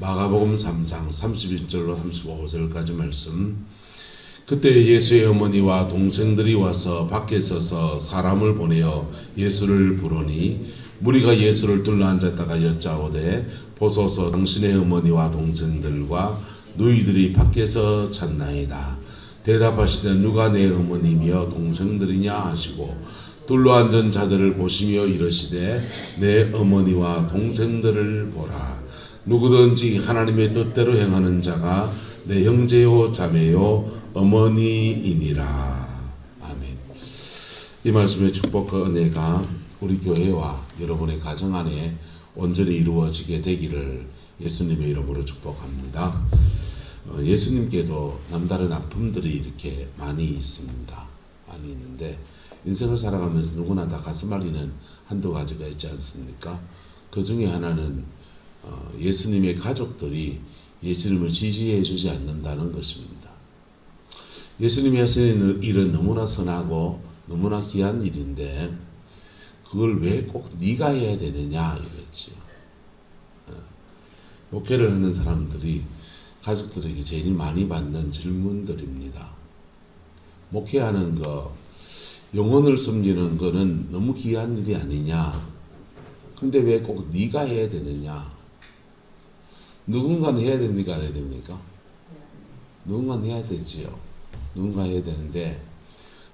마가복음 3장 31절로 35절까지 말씀. 그때 예수의 어머니와 동생들이 와서 밖에 서서 사람을 보내어 예수를 부르니 무리가 예수를 둘러앉았다가 여짜오되 보소서 당신의 어머니와 동생들과 누이들이 밖에서 찾나이다. 대답하시되 누가 내 어머니며 동생들이냐 하시고 둘러앉은 자들을 보시며 이르시되 내 어머니와 동생들을 보라. 누구든지 하나님의 뜻대로 행하는 자가 내 형제요 자매요 어머니이니라. 아멘. 이 말씀의 축복과 은혜가 우리 교회와 여러분의 가정 안에 온전히 이루어지게 되기를 예수님의 이름으로 축복합니다. 예수님께도 남다른 아픔들이 이렇게 많이 있습니다. 많이 있는데 인생을 살아가면서 누구나 다 가슴 앓이는 한두 가지가 있지 않습니까? 그 중에 하나는 예수님의 가족들이 예수님을 지지해 주지 않는다는 것입니다. 예수님이 하시는 일은 너무나 선하고 너무나 귀한 일인데 그걸 왜 꼭 네가 해야 되느냐 이랬지요. 목회를 하는 사람들이 가족들에게 제일 많이 받는 질문들입니다. 목회하는 거, 영혼을 섬기는 거는 너무 귀한 일이 아니냐. 근데 왜 꼭 네가 해야 되느냐. 누군가는 해야 됩니까? 안 해야 됩니까? 누군가는 해야 되지요. 누군가 해야 되는데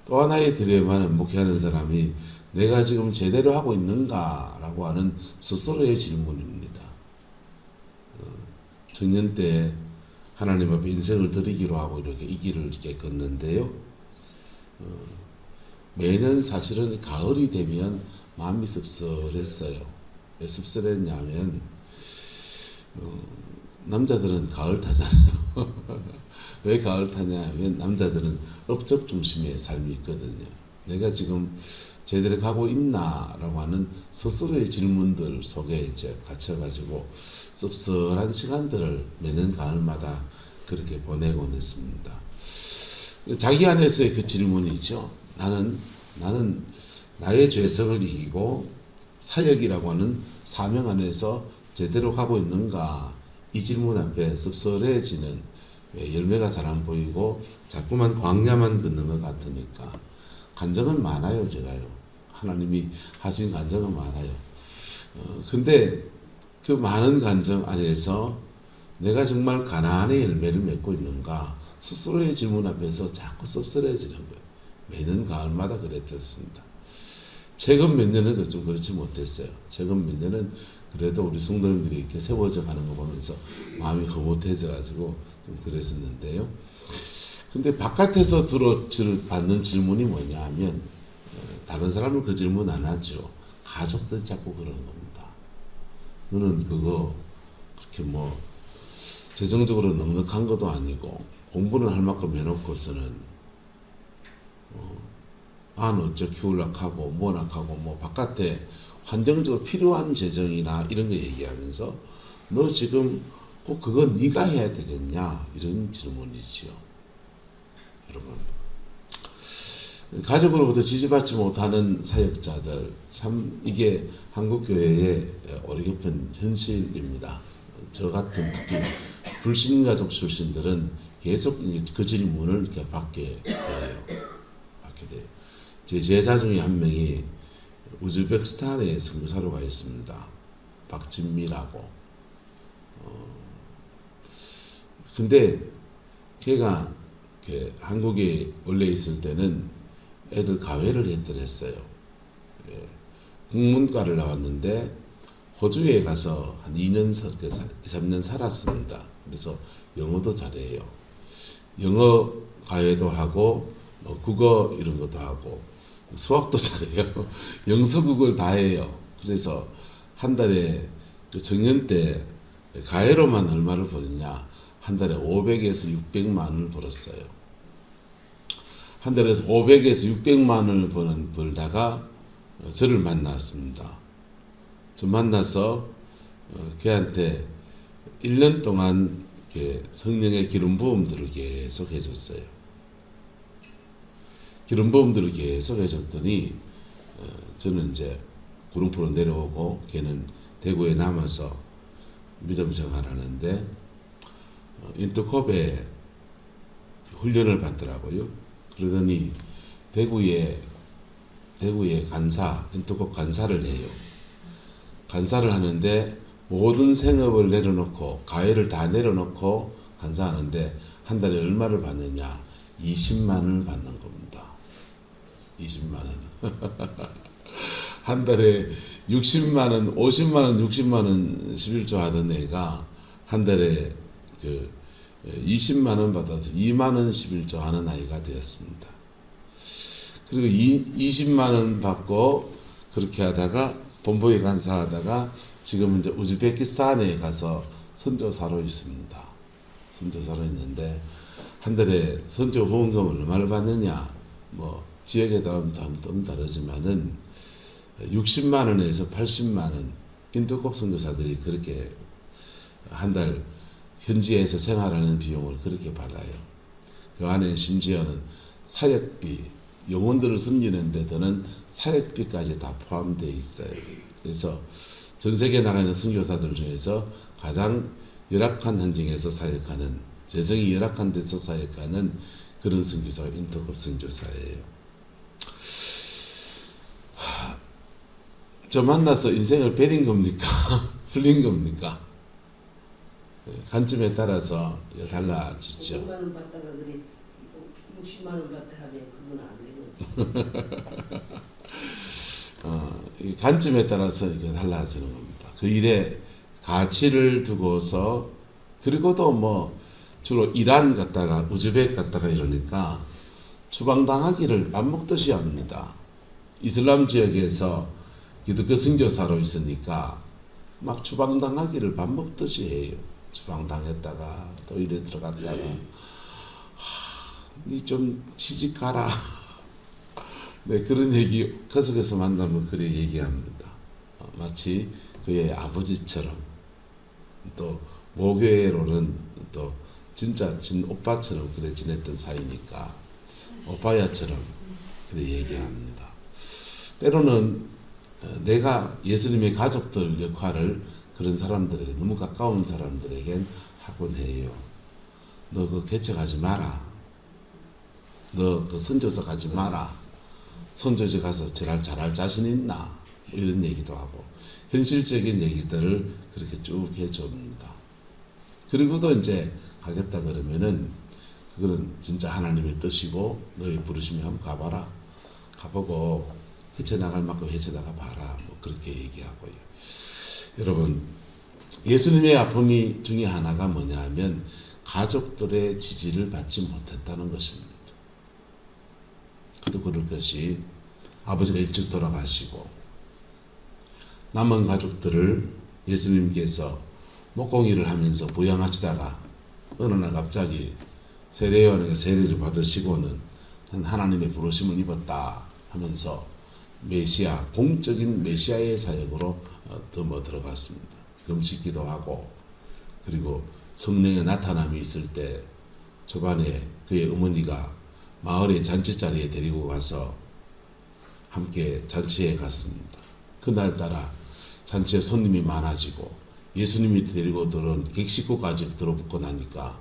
또 하나의 딜레마는 목회하는 사람이 내가 지금 제대로 하고 있는가 라고 하는 스스로의 질문입니다. 청년 때 하나님 앞에 인생을 드리기로 하고 이렇게 이 길을 이렇게 걷는데요. 매년 사실은 가을이 되면 마음이 씁쓸했어요. 왜 씁쓸했냐면 남자들은 가을 타잖아요. 왜 가을 타냐 하면 남자들은 업적 중심의 삶이 있거든요. 내가 지금 제대로 가고 있나 라고 하는 스스로의 질문들 속에 이제 갇혀가지고 씁쓸한 시간들을 매년 가을마다 그렇게 보내곤 했습니다. 자기 안에서의 그 질문이죠. 나는 나의 죄성을 이기고 사역이라고 하는 사명 안에서 제대로 가고 있는가. 이 질문 앞에 씁쓸해지는 열매가 잘 안 보이고 자꾸만 광야만 걷는 것 같으니까 간증은 많아요. 제가요. 하나님이 하신 간증은 많아요. 근데 그 많은 간증 안에서 내가 정말 가나안의 열매를 맺고 있는가 스스로의 질문 앞에서 자꾸 씁쓸해지는 거예요. 매년 가을마다 그랬습니다. 최근 몇 년은 좀 그렇지 못했어요. 최근 몇 년은 그래도 우리 성도님들이 이렇게 세워져 가는 거 보면서 마음이 흐뭇해져 가지고 좀 그랬었는데요. 근데 바깥에서 받는 질문이 뭐냐 하면 다른 사람은 그 질문 안 하죠. 가족들이 자꾸 그러는 겁니다. 너는 그거 그렇게 뭐 재정적으로 넉넉한 것도 아니고 공부는 할 만큼 해놓고서는 안 어쩌 키우려고 하고 뭐나 하고 뭐 바깥에 환경적으로 필요한 재정이나 이런 거 얘기하면서 너 지금 꼭 그거 네가 해야 되겠냐 이런 질문이지요. 여러분 가족으로부터 지지받지 못하는 사역자들 참 이게 한국교회의 어리석은 현실입니다. 저 같은 특히 불신가족 출신들은 계속 그 질문을 이렇게 받게 돼요. 제 제자 중에 한 명이 우즈베키스탄에 선교사로 가 있습니다. 박진미라고. 근데 걔가 한국에 원래 있을 때는 애들 가회를 했더랬어요. 국문과를 나왔는데 호주에 가서 한 2년, 3년 살았습니다. 그래서 영어도 잘해요. 영어 가회도 하고 국어 이런 것도 하고 수학도 잘해요. 영수국을 다 해요. 그래서 한 달에 그 청년 때 가해로만 얼마를 버느냐 한 달에 500에서 600만 원을 벌었어요. 한 달에서 500에서 600만 원을 벌다가 저를 만났습니다. 저 만나서 걔한테 1년 동안 성령의 기름 부음들을 계속 해줬어요. 기름 부음들을 계속 해줬더니 저는 이제 구름포로 내려오고 걔는 대구에 남아서 믿음 생활하는데 인터컵에 훈련을 받더라고요. 그러더니 대구에 간사, 인터컵 간사를 해요. 간사를 하는데 모든 생업을 내려놓고 가해를 다 내려놓고 간사하는데 한 달에 얼마를 받느냐? 20만 원을 받는 겁니다. 20만 원. 한 달에 60만 원, 50만 원, 60만 원 11조 하던 애가 한 달에 20만 원 받아서 2만 원 11조 하는 아이가 되었습니다. 그리고 20만 원 받고 그렇게 하다가 본부에 간사하다가 지금 이제 우즈베키스탄에 가서 선교사로 있습니다. 선교사로 있는데 한 달에 선교 후원금을 얼마를 받느냐? 뭐 지역에 따라 좀 다르지만은 60만 원에서 80만 원 인도국 선교사들이 그렇게 한 달 현지에서 생활하는 비용을 그렇게 받아요. 그 안에 심지어는 사역비, 영혼들을 섬기는 데 드는 사역비까지 다 포함되어 있어요. 그래서 전 세계에 나가 있는 선교사들 중에서 가장 열악한 환경에서 사역하는, 재정이 열악한 데서 사역하는 그런 선교사가 인터급 선교사예요. 저 만나서 인생을 베린 겁니까? 풀린 겁니까? 관점에 따라서 달라지죠. 5만 원 받다가 그래 60만 원 받다 하면 그건 안 되는 이 관점에 따라서 이게 달라지는 겁니다. 그 일에 가치를 두고서, 그리고도 뭐 주로 이란 갔다가 우즈벡 갔다가 이러니까 추방당하기를 밥 먹듯이 합니다. 이슬람 지역에서 기독교 선교사로 있으니까 막 추방당하기를 밥 먹듯이 해요. 추방당했다가 또 이래 들어갔다가 니 좀 취직가라. 네, 그런 얘기 계속해서 만나면 그래 얘기합니다. 마치 그의 아버지처럼, 또 모교회로는 또 진짜 친오빠처럼 그래 지냈던 사이니까 오빠야처럼 그래 얘기합니다. 때로는 내가 예수님의 가족들 역할을 그런 사람들에게, 너무 가까운 사람들에겐 하곤 해요. 너 그 개척하지 마라. 너 그 선교사 가지 마라. 선교지 가서 잘할 자신 있나? 뭐 이런 얘기도 하고 현실적인 얘기들을 그렇게 쭉 해줍니다. 그리고도 이제 가겠다 그러면은 그거는 진짜 하나님의 뜻이고 너의 부르심이 한번 가봐라. 가보고 헤쳐나갈 만큼 헤쳐나가 봐라. 뭐 그렇게 얘기하고요. 여러분, 예수님의 아픔이 중에 하나가 뭐냐 하면 가족들의 지지를 받지 못했다는 것입니다. 그도 그럴 것이 아버지가 일찍 돌아가시고 남은 가족들을 예수님께서 목공일을 하면서 부양하시다가 어느 날 갑자기 세례요한에게 세례를 받으시고는 하나님의 부르심을 입었다 하면서 메시아, 공적인 메시아의 사역으로 들어갔습니다. 금식기도 하고, 그리고 성령의 나타남이 있을 때 초반에 그의 어머니가 마을의 잔치자리에 데리고 가서 함께 잔치에 갔습니다. 그날따라 잔치에 손님이 많아지고 예수님이 데리고 들어온 객식구까지 들어붙고 나니까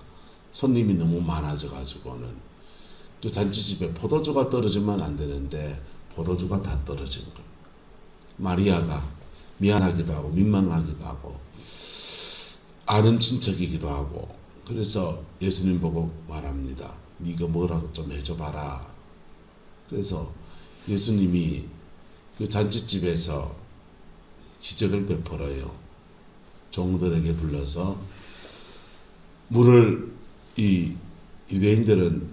손님이 너무 많아져 가지고는 그 잔치집에 포도주가 떨어지면 안 되는데 포도주가 다 떨어진 겁니다. 마리아가 미안하기도 하고 민망하기도 하고 아는 친척이기도 하고, 그래서 예수님 보고 말합니다. 네가 뭐라도 좀 해줘봐라. 그래서 예수님이 그 잔치집에서 기적을 베풀어요. 종들에게 불러서 물을, 이 유대인들은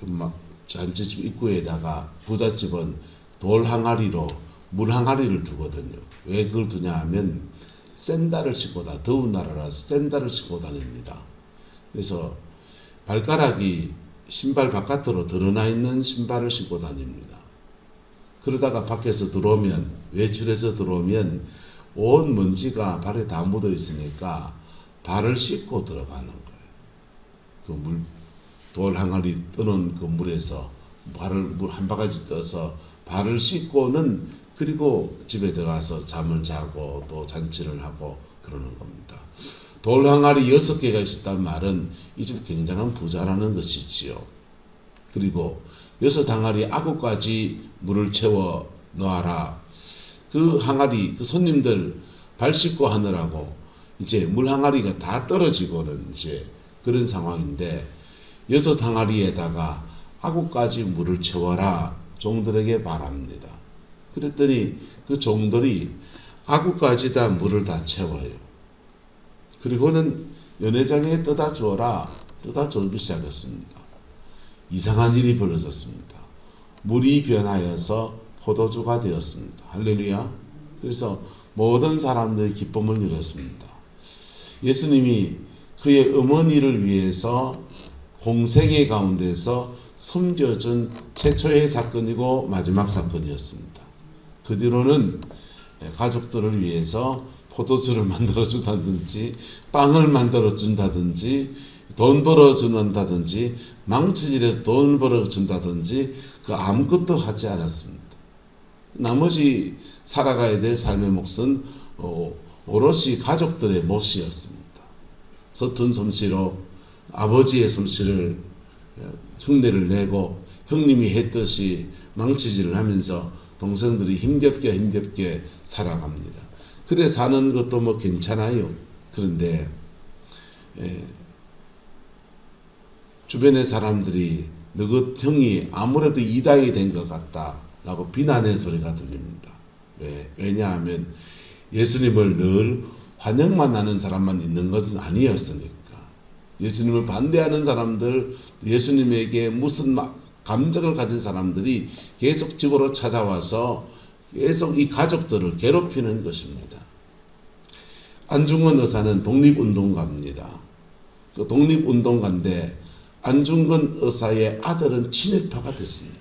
그 잔치집 입구에다가 부잣집은 돌 항아리로 물 항아리를 두거든요. 왜 그걸 두냐 하면 샌들을 신고 더운 나라라서 샌들을 신고 다닙니다. 그래서 발가락이 신발 바깥으로 드러나 있는 신발을 신고 다닙니다. 그러다가 밖에서 들어오면, 외출해서 들어오면 온 먼지가 발에 다 묻어 있으니까 발을 씻고 들어가는 거예요. 그 돌 항아리 뜨는 그 물에서 물 한 바가지 떠서 발을 씻고는, 그리고 집에 들어가서 잠을 자고 또 잔치를 하고 그러는 겁니다. 돌 항아리 6개가 있었단 말은 이 집 굉장한 부자라는 것이지요. 그리고 6 항아리 아구까지 물을 채워 놓아라. 그 항아리, 그 손님들 발 씻고 하느라고 이제 물 항아리가 다 떨어지고는 이제 그런 상황인데 6 항아리에다가 아구까지 물을 채워라. 종들에게 말합니다. 그랬더니 그 종들이 아구까지 물을 다 채워요. 그리고는 연회장에 떠다 주어라. 떠다 주기 시작했습니다. 이상한 일이 벌어졌습니다. 물이 변하여서 포도주가 되었습니다. 할렐루야. 그래서 모든 사람들의 기쁨을 누렸습니다. 예수님이 그의 어머니를 위해서 공생의 가운데서 섬겨준 최초의 사건이고 마지막 사건이었습니다. 그 뒤로는 가족들을 위해서 포도주를 만들어 준다든지 빵을 만들어 준다든지 돈 벌어 준다든지 망치질해서 돈 벌어 준다든지 그 아무것도 하지 않았습니다. 나머지 살아가야 될 삶의 몫은 오롯이 가족들의 몫이었습니다. 서툰 솜씨로 아버지의 솜씨를 흉내를 내고 형님이 했듯이 망치질을 하면서 동생들이 힘겹게 살아갑니다. 그래 사는 것도 뭐 괜찮아요. 그런데 주변의 사람들이 너희 형이 아무래도 이당이 된 것 같다 라고 비난의 소리가 들립니다. 왜냐하면 예수님을 늘 환영만 하는 사람만 있는 것은 아니었으니까. 예수님을 반대하는 사람들, 예수님에게 무슨 감정을 가진 사람들이 계속 집으로 찾아와서 계속 이 가족들을 괴롭히는 것입니다. 안중근 의사는 독립운동가입니다. 그 독립운동가인데 안중근 의사의 아들은 친일파가 됐습니다.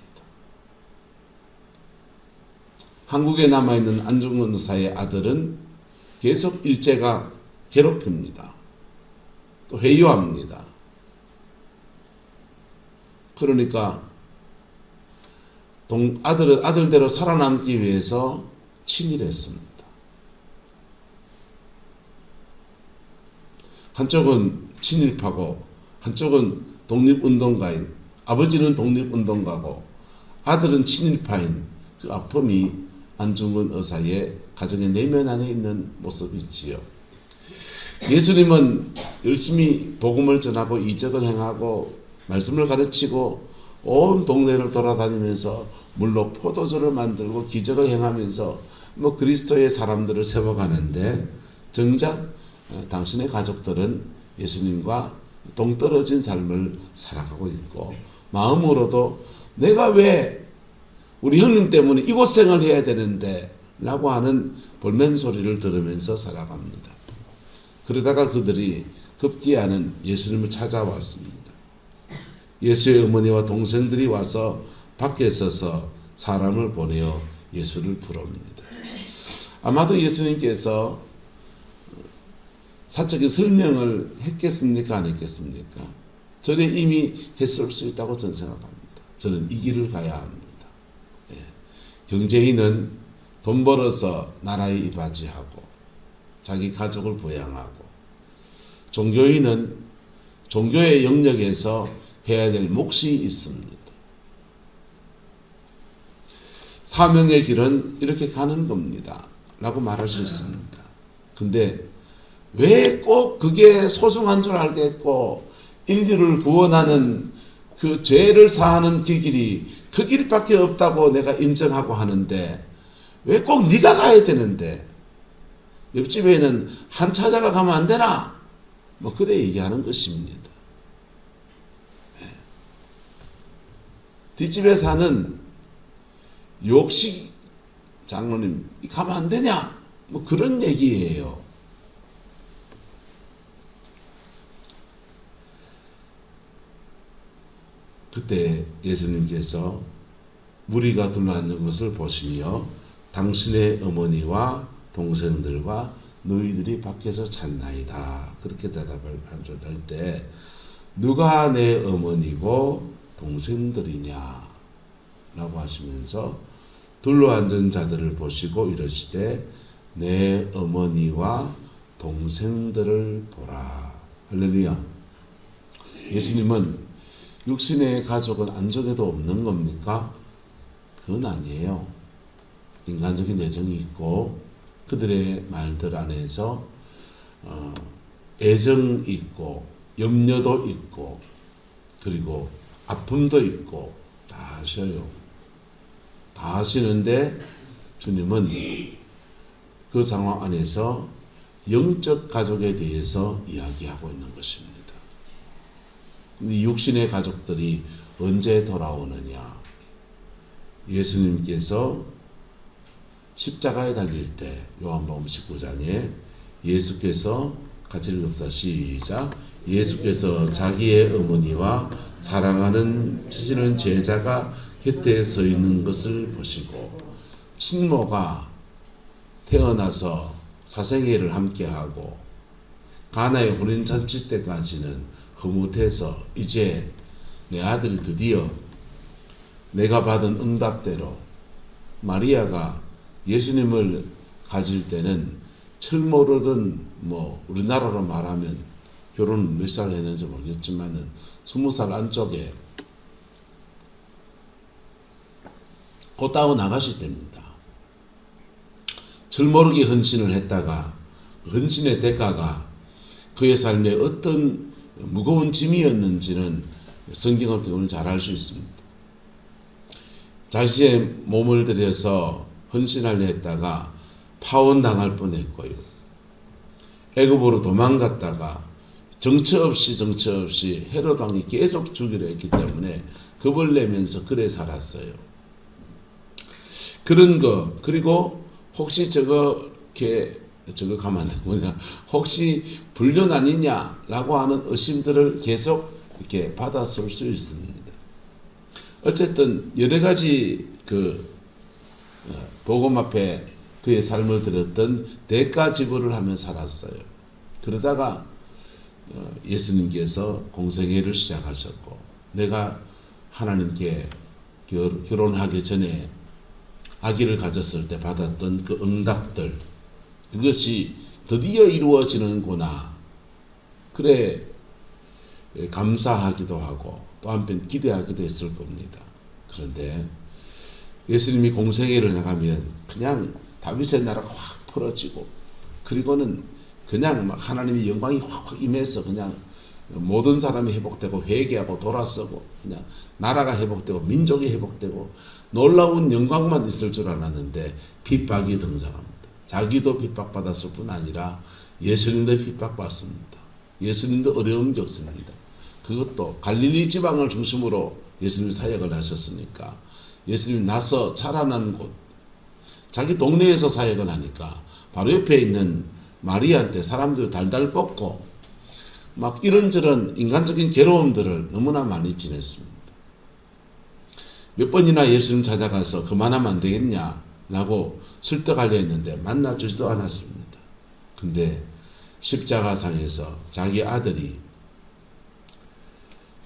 한국에 남아있는 안중근 의사의 아들은 계속 일제가 괴롭힙니다. 또 회유합니다. 그러니까 아들은 아들대로 살아남기 위해서 친일했습니다. 한쪽은 친일파고 한쪽은 독립운동가인, 아버지는 독립운동가고 아들은 친일파인 그 아픔이 안중근 의사의 가정의 내면 안에 있는 모습이지요. 예수님은 열심히 복음을 전하고 이적을 행하고 말씀을 가르치고 온 동네를 돌아다니면서 물로 포도주를 만들고 기적을 행하면서 그리스도의 사람들을 세워가는데 정작 당신의 가족들은 예수님과 동떨어진 삶을 살아가고 있고 마음으로도 내가 왜 우리 형님 때문에 이 고생을 해야 되는데 라고 하는 볼멘 소리를 들으면서 살아갑니다. 그러다가 그들이 급기야는 예수님을 찾아왔습니다. 예수의 어머니와 동생들이 와서 밖에 서서 사람을 보내어 예수를 부릅니다. 아마도 예수님께서 사적인 설명을 했겠습니까? 안 했겠습니까? 저는 이미 했을 수 있다고 저는 생각합니다. 저는 이 길을 가야 합니다. 경제인은 돈 벌어서 나라에 이바지하고 자기 가족을 부양하고 종교인은 종교의 영역에서 해야 될 몫이 있습니다. 사명의 길은 이렇게 가는 겁니다. 라고 말할 수 있습니다. 근데 왜 꼭 그게 소중한 줄 알겠고 인류를 구원하는 그 죄를 사하는 그 길이 그 길밖에 없다고 내가 인정하고 하는데 왜 꼭 네가 가야 되는데 옆집에는 한 차자가 가면 안 되나? 그래 얘기하는 것입니다. 뒷집에 사는 욕식 장로님 가면 안 되냐? 그런 얘기예요. 그때 예수님께서 무리가 둘러앉은 것을 보시며 당신의 어머니와 동생들과 너희들이 밖에서 찾나이다. 그렇게 대답을 할 때 누가 내 어머니고 동생들이냐? 라고 하시면서 둘러앉은 자들을 보시고 이러시되 내 어머니와 동생들을 보라. 할렐루야. 예수님은 육신의 가족은 안쪽에도 없는 겁니까? 그건 아니에요. 인간적인 애정이 있고 그들의 말들 안에서 애정이 있고 염려도 있고 그리고 아픔도 있고 다 하셔요. 다 하시는데 주님은 그 상황 안에서 영적 가족에 대해서 이야기하고 있는 것입니다. 이 육신의 가족들이 언제 돌아오느냐? 예수님께서 십자가에 달릴 때 요한복음 19장에 예수께서 같이 읽읍시다. 시작. 예수께서 자기의 어머니와 사랑하는 치시는 제자가 곁에 서 있는 것을 보시고 친모가 태어나서 사생애를 함께하고 가나의 혼인잔치 때까지는 흐뭇해서 이제 내 아들이 드디어 내가 받은 응답대로 마리아가 예수님을 가질 때는 철모르든 우리나라로 말하면 결혼 몇 살 했는지 모르겠지만은 20살 안쪽에 곧다고 나가실 때입니다. 철모르게 헌신을 했다가 헌신의 대가가 그의 삶에 어떤 무거운 짐이었는지는 성경을 통해 잘 알 수 있습니다. 자신의 몸을 들여서 헌신하려 했다가 파혼당할 뻔했고요. 애굽으로 도망갔다가 정처 없이 헤롯 왕이 계속 죽이려 했기 때문에 겁을 내면서 그래 살았어요. 그런 거 그리고 혹시 저거 가면 안 되냐 혹시 불륜 아니냐라고 하는 의심들을 계속 이렇게 받았을 수 있습니다. 어쨌든 여러 가지 복음 앞에 그의 삶을 들었던 대가 지불을 하며 살았어요. 그러다가 예수님께서 공생애를 시작하셨고 내가 하나님께 결혼하기 전에 아기를 가졌을 때 받았던 그 응답들 그것이 드디어 이루어지는구나. 그래 감사하기도 하고 또 한편 기대하기도 했을 겁니다. 그런데 예수님이 공생애를 나가면 그냥 다윗의 나라가 확 풀어지고 그리고는 그냥 막 하나님의 영광이 확 임해서 그냥 모든 사람이 회복되고 회개하고 돌아서고 그냥 나라가 회복되고 민족이 회복되고 놀라운 영광만 있을 줄 알았는데 핍박이 등장합니다. 자기도 핍박받았을 뿐 아니라 예수님도 핍박받습니다. 예수님도 어려움이 겪습니다. 그것도 갈릴리 지방을 중심으로 예수님 사역을 하셨으니까 예수님 나서 자라난 곳 자기 동네에서 사역을 하니까 바로 옆에 있는 마리아한테 사람들을 달달 뻗고 막 이런저런 인간적인 괴로움들을 너무나 많이 지냈습니다. 몇 번이나 예수님 찾아가서 그만하면 안 되겠냐 라고 설득하려 했는데 만나주지도 않았습니다. 근데 십자가상에서 자기 아들이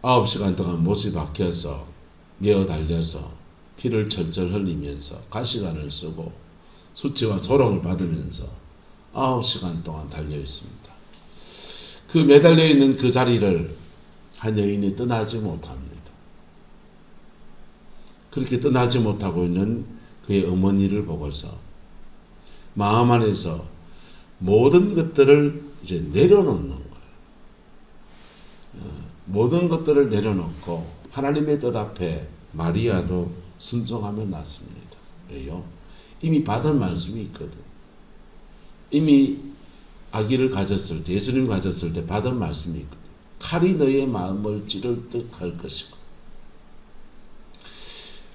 9시간 동안 못이 박혀서 메어 달려서 피를 철철 흘리면서 가시관을 쓰고 수치와 조롱을 받으면서 9시간 동안 달려 있습니다. 그 매달려 있는 그 자리를 한 여인이 떠나지 못합니다. 그렇게 떠나지 못하고 있는 그의 어머니를 보고서 마음 안에서 모든 것들을 이제 내려놓는 거예요. 모든 것들을 내려놓고 하나님의 뜻 앞에 마리아도 순종하며 났습니다. 왜요? 이미 받은 말씀이 있거든. 이미 아기를 가졌을 때, 예수님 가졌을 때 받은 말씀이 있거든. 칼이 너의 마음을 찌를 듯 할 것이고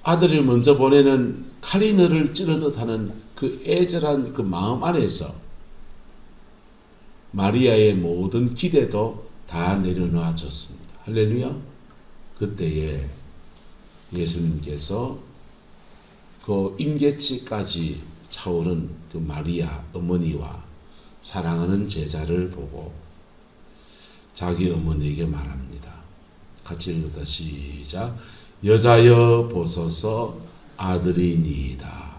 아들을 먼저 보내는 칼이 너를 찌르듯 하는 그 애절한 그 마음 안에서 마리아의 모든 기대도 다 내려놔졌습니다. 할렐루야. 그때에 예수님께서 그 임계치까지 차오른 그 마리아 어머니와 사랑하는 제자를 보고 자기 어머니에게 말합니다. 같이 읽읍시다. 시작. 여자여 보소서 아들이니이다.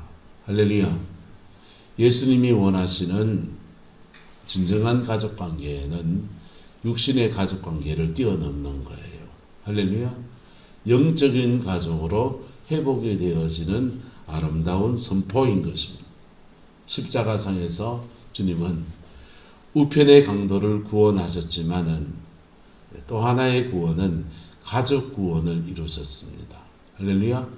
할렐루야. 예수님이 원하시는 진정한 가족 관계는 육신의 가족 관계를 뛰어넘는 거예요. 할렐루야. 영적인 가족으로 회복이 되어지는 아름다운 선포인 것입니다. 십자가상에서 주님은 우편의 강도를 구원하셨지만은 또 하나의 구원은 가족 구원을 이루셨습니다. 할렐루야.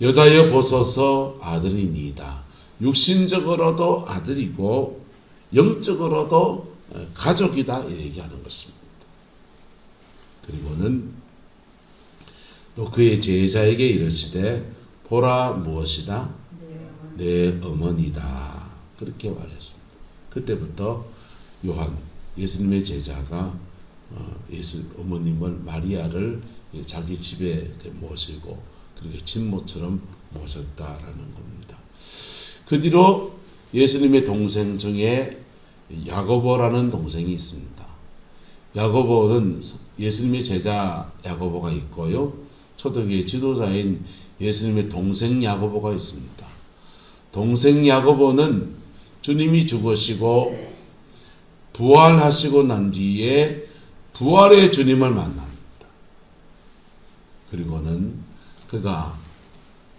여자여 보소서 아들이니이다. 육신적으로도 아들이고 영적으로도 가족이다 얘기하는 것입니다. 그리고는 또 그의 제자에게 이르시되 보라 무엇이다? 내 어머니다. 그렇게 말했습니다. 그때부터 요한 예수님의 제자가 예수 어머님을 마리아를 자기 집에 모시고 그렇게 친모처럼 모셨다라는 겁니다. 그 뒤로 예수님의 동생 중에 야고보라는 동생이 있습니다. 야고보는 예수님의 제자 야고보가 있고요. 초대교회 지도자인 예수님의 동생 야고보가 있습니다. 동생 야고보는 주님이 죽으시고 부활하시고 난 뒤에 부활의 주님을 만납니다. 그리고는 그가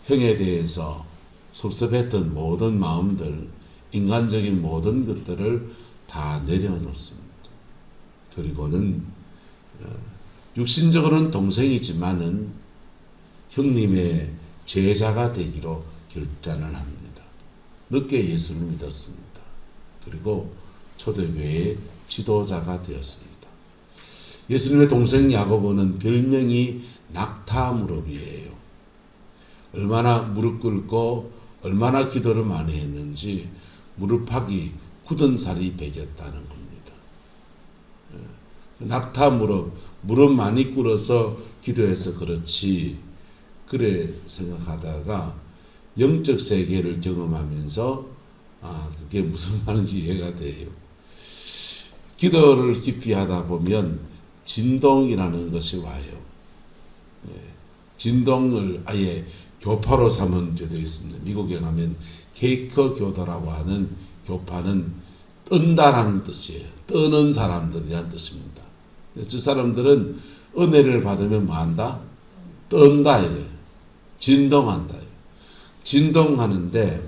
형에 대해서 섭섭했던 모든 마음들, 인간적인 모든 것들을 다 내려놓습니다. 그리고는 육신적으로는 동생이지만은 형님의 제자가 되기로 결단을 합니다. 늦게 예수를 믿었습니다. 그리고 초대교회의 지도자가 되었습니다. 예수님의 동생 야고보는 별명이 낙타무릎이에요. 얼마나 무릎 꿇고 얼마나 기도를 많이 했는지 무릎팍이 굳은 살이 배겼다는 겁니다. 낙타무릎, 무릎 많이 꿇어서 기도해서 그렇지 그래 생각하다가 영적 세계를 경험하면서 그게 무슨 말인지 이해가 돼요. 기도를 깊이 하다 보면 진동이라는 것이 와요. 진동을 아예 교파로 삼은 데도 있습니다. 미국에 가면 케이커 교도라고 하는 교파는 뜬다라는 뜻이에요. 뜨는 사람들이라는 뜻입니다. 저 사람들은 은혜를 받으면 뭐 한다? 뜬다 이거예요. 진동한다. 진동하는데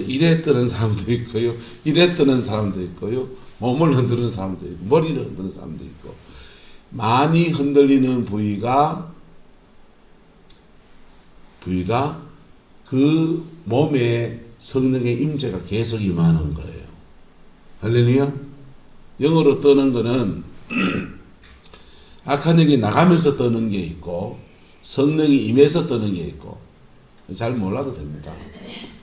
이래 뜨는 사람도 있고요. 이래 뜨는 사람도 있고요. 몸을 흔드는 사람도 있고 머리를 흔드는 사람도 있고 많이 흔들리는 부위가 그 몸에 성령의 임재가 계속 임하는 거예요. 할렐루야. 영어로 떠는 거는 악한 영이 나가면서 떠는 게 있고 성령이 임해서 떠는 게 있고 잘 몰라도 됩니다.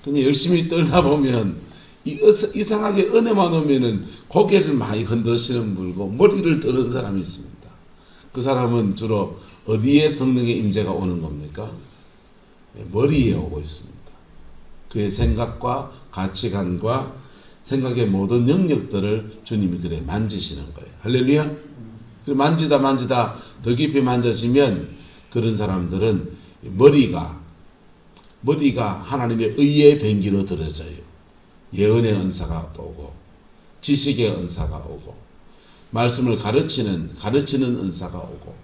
그냥 열심히 떨다 보면 이상하게 은혜만 오면은 고개를 많이 흔드시는 분이고 머리를 떠는 사람이 있습니다. 그 사람은 주로 어디에 성령의 임재가 오는 겁니까? 머리에 오고 있습니다. 그의 생각과 가치관과 생각의 모든 영역들을 주님이 그래 만지시는 거예요. 할렐루야. 만지다 더 깊이 만져지면 그런 사람들은 머리가 하나님의 의의 뱅기로 들어져요. 예언의 은사가 오고 지식의 은사가 오고 말씀을 가르치는 은사가 오고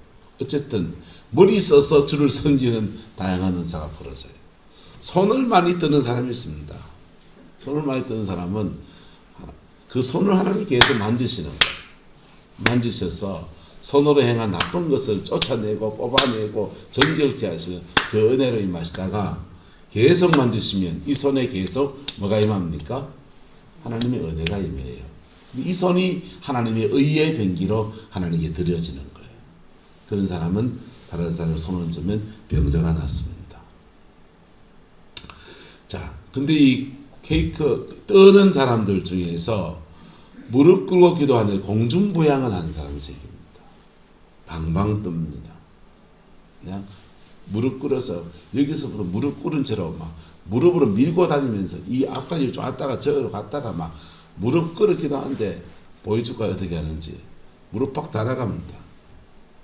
어쨌든 머리 써서 주를 섬기는 다양한 은사가 벌어져요. 손을 많이 뜨는 사람이 있습니다. 손을 많이 뜨는 사람은 그 손을 하나님이 계속 만지시는 거예요. 만지셔서 손으로 행한 나쁜 것을 쫓아내고 뽑아내고 정결케 하시는 그 은혜로 임하시다가 계속 만지시면 이 손에 계속 뭐가 임합니까? 하나님의 은혜가 임해요. 이 손이 하나님의 의의 뱅기로 하나님께 드려지는 거예요. 그런 사람은 다른 사람의 손을 얹으면 병자가 낫습니다. 자, 근데 이 케이크 떠는 사람들 중에서 무릎 꿇고 기도하는 공중부양을 하는 사람이 생깁니다. 방방 뜹니다. 그냥 무릎 꿇어서 여기서부터 무릎 꿇은 채로 막 무릎으로 밀고 다니면서 이 앞까지 좀 왔다가 저기로 갔다가 막 무릎 꿇어 기도하는데 보여줄까요? 어떻게 하는지. 무릎 팍 달아갑니다.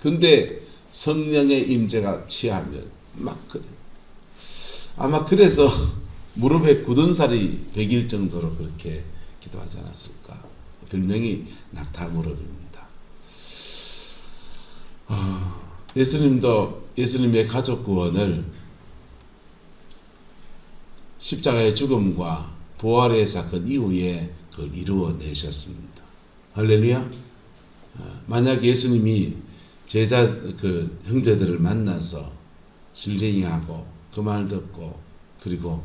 근데 성령의 임재가 취하면 막 그래. 아마 그래서 무릎에 굳은 살이 배길 정도로 그렇게 기도하지 않았을까? 별명이 낙타무릎입니다. 예수님도 예수님의 가족 구원을 십자가의 죽음과 부활의 사건 이후에 그걸 이루어내셨습니다. 할렐루야. 만약 예수님이 그 형제들을 만나서 실쟁이하고 그 말 듣고 그리고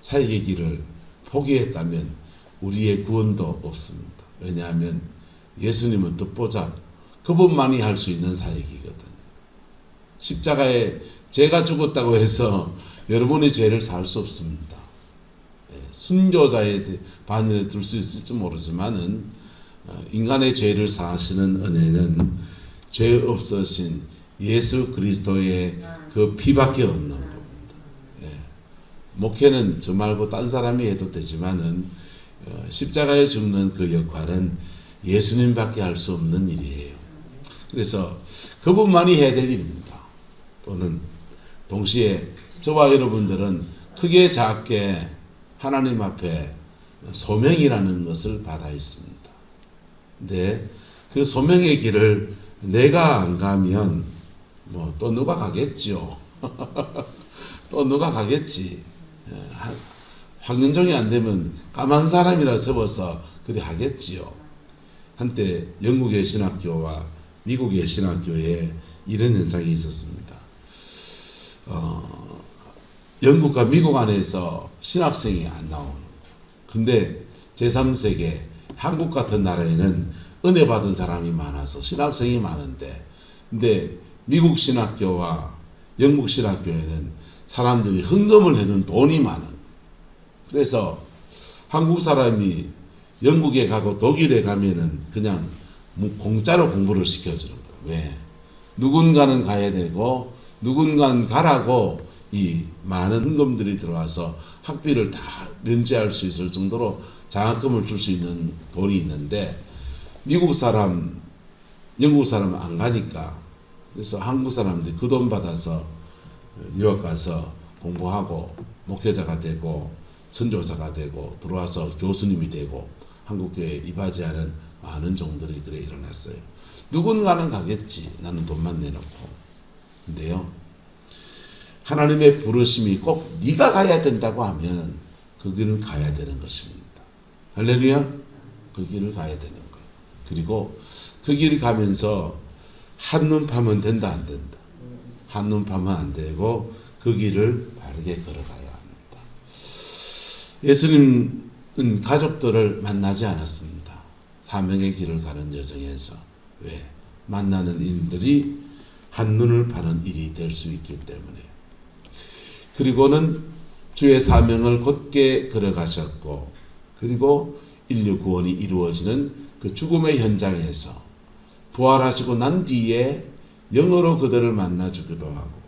사역의 길을 포기했다면 우리의 구원도 없습니다. 왜냐하면 예수님은 뜻보자 그분만이 할 수 있는 사역이거든요. 십자가에 제가 죽었다고 해서 여러분의 죄를 살 수 없습니다. 순교자의 반열에 들 수 있을지 모르지만은 인간의 죄를 사하시는 은혜는 죄 없으신 예수 그리스도의 그 피밖에 없는 겁니다. 목회는 저 말고 딴 사람이 해도 되지만은 십자가에 죽는 그 역할은 예수님밖에 할 수 없는 일이에요. 그래서 그분만이 해야 될 일입니다. 또는 동시에 저와 여러분들은 크게 작게 하나님 앞에 소명이라는 것을 받아 있습니다. 근데 그 소명의 길을 내가 안 가면 뭐 또 누가 가겠죠. 또 누가 가겠지. 황윤종이 안 되면 까만 사람이라 세워서 그리 하겠지요. 한때 영국의 신학교와 미국의 신학교에 이런 현상이 있었습니다. 영국과 미국 안에서 신학생이 안 나오는 거예요. 근데 제3세계 한국 같은 나라에는 은혜 받은 사람이 많아서 신학생이 많은데, 근데 미국 신학교와 영국 신학교에는 사람들이 헌금을 해둔 돈이 많은. 그래서 한국 사람이 영국에 가고 독일에 가면은 그냥 공짜로 공부를 시켜주는 거예요. 왜? 누군가는 가야 되고 누군가는 가라고 이 많은 헌금들이 들어와서 학비를 다 면제할 수 있을 정도로 장학금을 줄 수 있는 돈이 있는데, 미국 사람, 영국 사람은 안 가니까, 그래서 한국 사람들이 그 돈 받아서 유학 가서 공부하고 목회자가 되고 선교사가 되고 들어와서 교수님이 되고 한국교회에 이바지하는 많은 종들이 그래 일어났어요. 누군가는 가겠지. 나는 돈만 내놓고. 근데요, 하나님의 부르심이 꼭 네가 가야 된다고 하면 그 길을 가야 되는 것입니다. 할렐루야. 그 길을 가야 되는 거예요. 그리고 그 길을 가면서 한눈 파면 된다 안 된다. 한눈 파면 안 되고 그 길을 바르게 걸어가야 합니다. 예수님은 가족들을 만나지 않았습니다. 사명의 길을 가는 여정에서. 왜? 만나는 인들이 한눈을 파는 일이 될 수 있기 때문에. 그리고는 주의 사명을 곧게 걸어가셨고, 그리고 인류 구원이 이루어지는 그 죽음의 현장에서 부활하시고 난 뒤에 영으로 그들을 만나주기도 하고,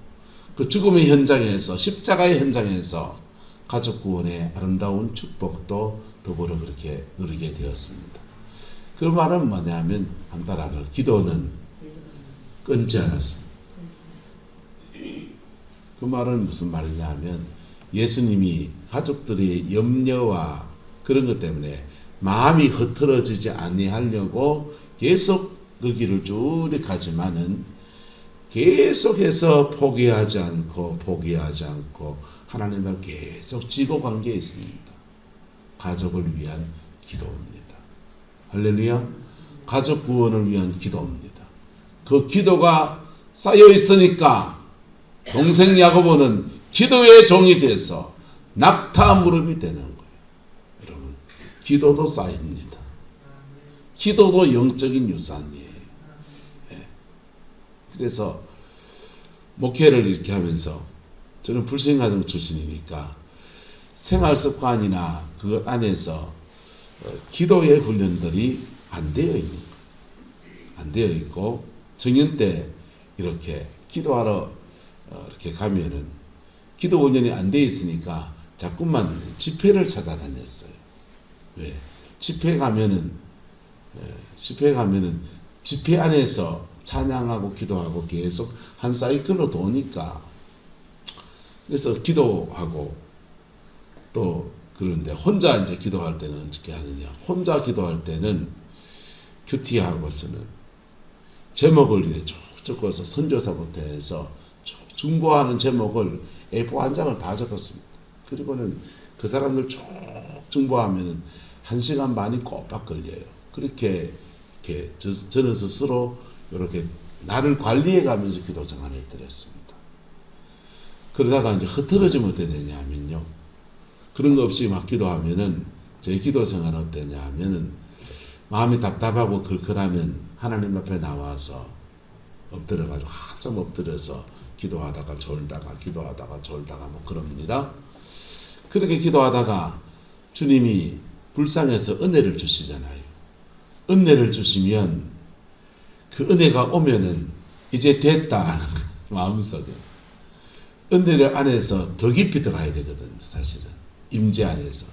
그 죽음의 현장에서, 십자가의 현장에서 가족 구원의 아름다운 축복도 더불어 그렇게 누리게 되었습니다. 그 말은 뭐냐면, 한 따라가 기도는 끊지 않았습니다. 그 말은 무슨 말이냐 하면, 예수님이 가족들의 염려와 그런 것 때문에 마음이 흐트러지지 아니하려고 계속 그 길을 쭉 가지만은 계속해서 포기하지 않고 하나님 앞에 계속 지고 간 게 있습니다. 가족을 위한 기도입니다. 할렐루야. 가족 구원을 위한 기도입니다. 그 기도가 쌓여 있으니까 동생 야고보는 기도의 종이 돼서 낙타 무릎이 되는 거예요. 여러분, 기도도 쌓입니다. 기도도 영적인 유산이에요. 그래서 목회를 이렇게 하면서, 저는 불신가정 출신이니까 생활 습관이나 그 안에서 기도의 훈련들이 안 되어 있는 거죠. 안 되어 있고, 정년 때 이렇게 기도하러 이렇게 가면은 기도 훈련이 안 되어 있으니까 자꾸만 집회를 찾아다녔어요. 왜? 집회 가면은 집회 안에서 찬양하고 기도하고 계속 한 사이클로 도니까, 그래서 기도하고 또 그런데 혼자 이제 기도할 때는 어떻게 하느냐? 혼자 기도할 때는 큐티하고서는 제목을 이렇게 쭉 적어서 선교사부터 해서 쭉 중보하는 제목을 A4 한 장을 다 적었습니다. 그리고는 그 사람들 쭉 중보하면은 1시간 반이 꼬박 걸려요. 그렇게 이렇게 저는 스스로 이렇게 나를 관리해 가면서 기도 생활을 드렸습니다. 그러다가 이제 흐트러지면 어떻게 되냐면요. 그런 거 없이 막 기도하면은 제 기도 생활은 어땠냐 하면은 마음이 답답하고 걸걸하면 하나님 앞에 나와서 엎드려가지고 한참 엎드려서 기도하다가 졸다가 기도하다가 졸다가 뭐 그럽니다. 그렇게 기도하다가 주님이 불쌍해서 은혜를 주시잖아요. 은혜를 주시면 그 은혜가 오면은 이제 됐다 하는 마음속에 은혜를 안에서 더 깊이 들어가야 되거든. 사실은 임재 안에서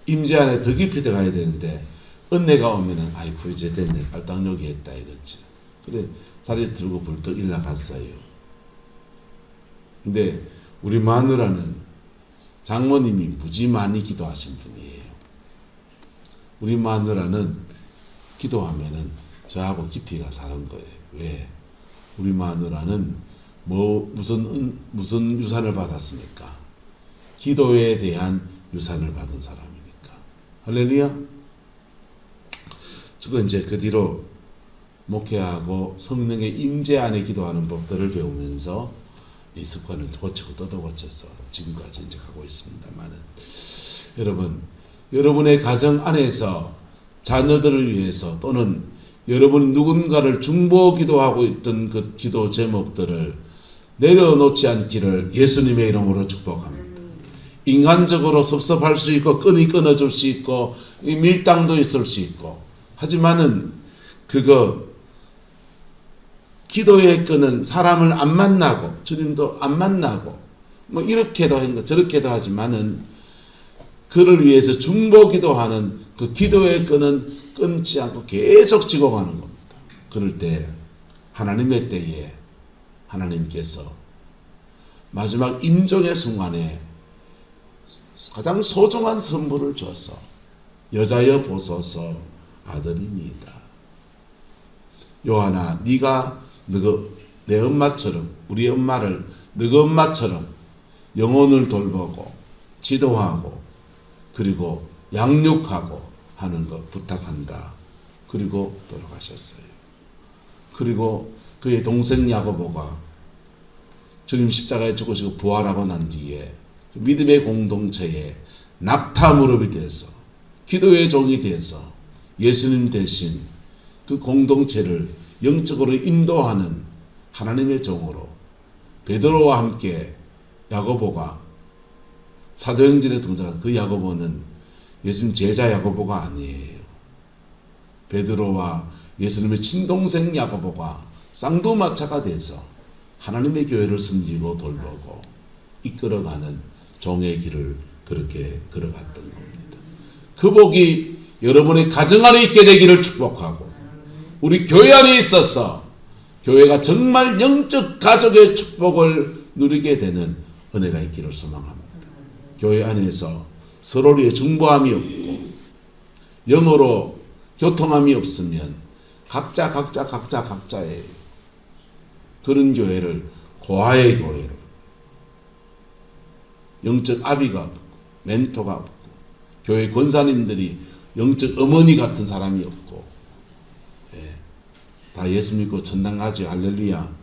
임재 안에 더 깊이 들어가야 되는데 은혜가 오면은 아이고 이제 됐네 깔딱여기 했다 이거지. 그래 다리 들고 불떡 일어났어요. 근데 우리 마누라는 장모님이 무지 많이 기도하신 분이에요. 우리 마누라는 기도하면은 저하고 깊이가 다른 거예요. 왜? 우리 마누라는 무슨 유산을 받았습니까? 기도에 대한 유산을 받은 사람이니까. 할렐루야. 저도 이제 그 뒤로 목회하고 성령의 임재 안에 기도하는 법들을 배우면서 이 습관을 고치고 또 고쳐서 지금까지 이제 가고 있습니다만은 여러분, 여러분의 가정 안에서 자녀들을 위해서 또는 여러분이 누군가를 중보 기도하고 있던 그 기도 제목들을 내려놓지 않기를 예수님의 이름으로 축복합니다. 인간적으로 섭섭할 수 있고 끈이 끊어질 수 있고 밀당도 있을 수 있고 하지만은 그거 기도의 끈은 사람을 안 만나고 주님도 안 만나고 뭐 이렇게도 한 거 저렇게도 하지만은 그를 위해서 중보 기도하는 그 기도의 끈은 끊지 않고 계속 지고 가는 겁니다. 그럴 때 하나님의 때에 하나님께서 마지막 임종의 순간에 가장 소중한 선물을 줘서 여자여 보소서 아들이니이다. 요한아 네가 내 엄마처럼 우리 엄마를 너희 엄마처럼 영혼을 돌보고 지도하고 그리고 양육하고 하는 것 부탁한다. 그리고 돌아가셨어요. 그리고 그의 동생 야고보가 주님 십자가에 죽으시고 부활하고 난 뒤에 그 믿음의 공동체에 낙타 무릎이 돼서 기도의 종이 돼서 예수님 대신 그 공동체를 영적으로 인도하는 하나님의 종으로 베드로와 함께 야고보가 사도행전에 등장한 그 야고보는 예수님 제자 야고보가 아니에요. 베드로와 예수님의 친동생 야고보가 쌍두마차가 돼서 하나님의 교회를 섬기고 돌보고 이끌어가는 종의 길을 그렇게 걸어갔던 겁니다. 그 복이 여러분의 가정 안에 있게 되기를 축복하고 우리 교회 안에 있어서 교회가 정말 영적 가족의 축복을 누리게 되는 은혜가 있기를 소망합니다. 교회 안에서 서로의 중보함이 없고 영어로 교통함이 없으면 각자의 그런 교회를 고아의 교회로 영적 아비가 없고 멘토가 없고 교회 권사님들이 영적 어머니 같은 사람이 없고 다 예수 믿고 천당 가지 할렐루야.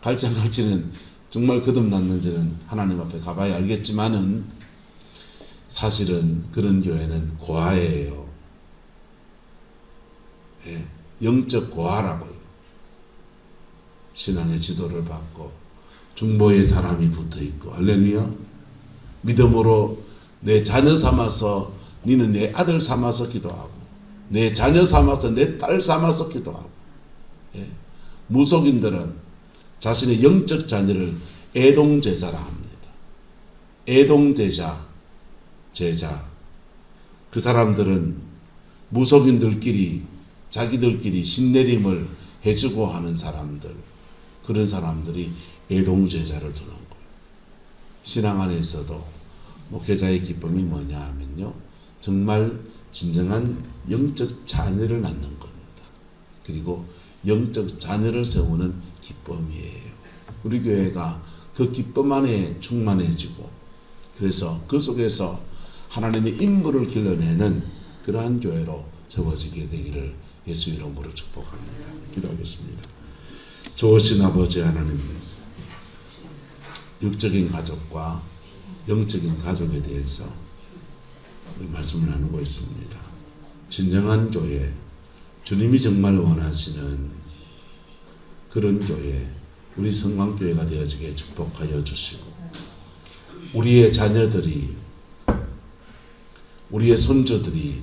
갈지 안 갈지는 정말 거듭났는지는 하나님 앞에 가봐야 알겠지만은 사실은 그런 교회는 고아예요. 영적 고아라고요. 신앙의 지도를 받고 중보의 사람이 붙어있고 할렐루야. 믿음으로 내 자녀 삼아서 니는 내 아들 삼아서 기도하고 내 자녀 삼아서 내 딸 삼아서 기도하고 무속인들은 자신의 영적 자녀를 애동제자라 합니다. 애동제자 제자. 그 사람들은 무속인들끼리 자기들끼리 신내림을 해주고 하는 사람들, 그런 사람들이 애동제자를 두는 거예요. 신앙 안에서도 목회자의 기쁨이 뭐냐 하면요, 정말 진정한 영적 자녀를 낳는 겁니다. 그리고 영적 자녀를 세우는 기쁨이에요. 우리 교회가 그 기쁨 안에 충만해지고, 그래서 그 속에서 하나님의 인물을 길러내는 그러한 교회로 세워지게 되기를 예수 이름으로 축복합니다. 기도하겠습니다. 좋으신 아버지 하나님, 육적인 가족과 영적인 가족에 대해서 우리 말씀을 나누고 있습니다. 진정한 교회, 주님이 정말 원하시는 그런 교회, 우리 성광교회가 되어지게 축복하여 주시고, 우리의 자녀들이, 우리의 손주들이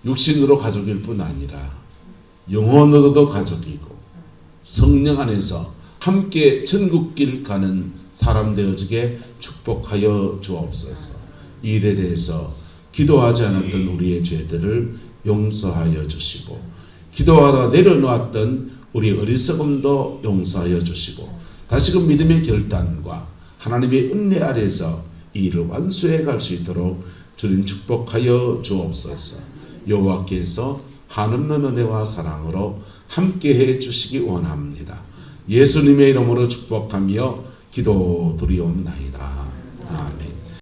육신으로 가족일 뿐 아니라 영혼으로도 가족이고 성령 안에서 함께 천국길 가는 사람 되어지게 축복하여 주옵소서. 이 일에 대해서 기도하지 않았던 우리의 죄들을 용서하여 주시고, 기도하다 내려놓았던 우리 어리석음도 용서하여 주시고, 다시금 믿음의 결단과 하나님의 은혜 아래서 이 일을 완수해 갈 수 있도록 주님 축복하여 주옵소서. 여호와께서 한없는 은혜와 사랑으로 함께해 주시기 원합니다. 예수님의 이름으로 축복하며 기도드리옵나이다.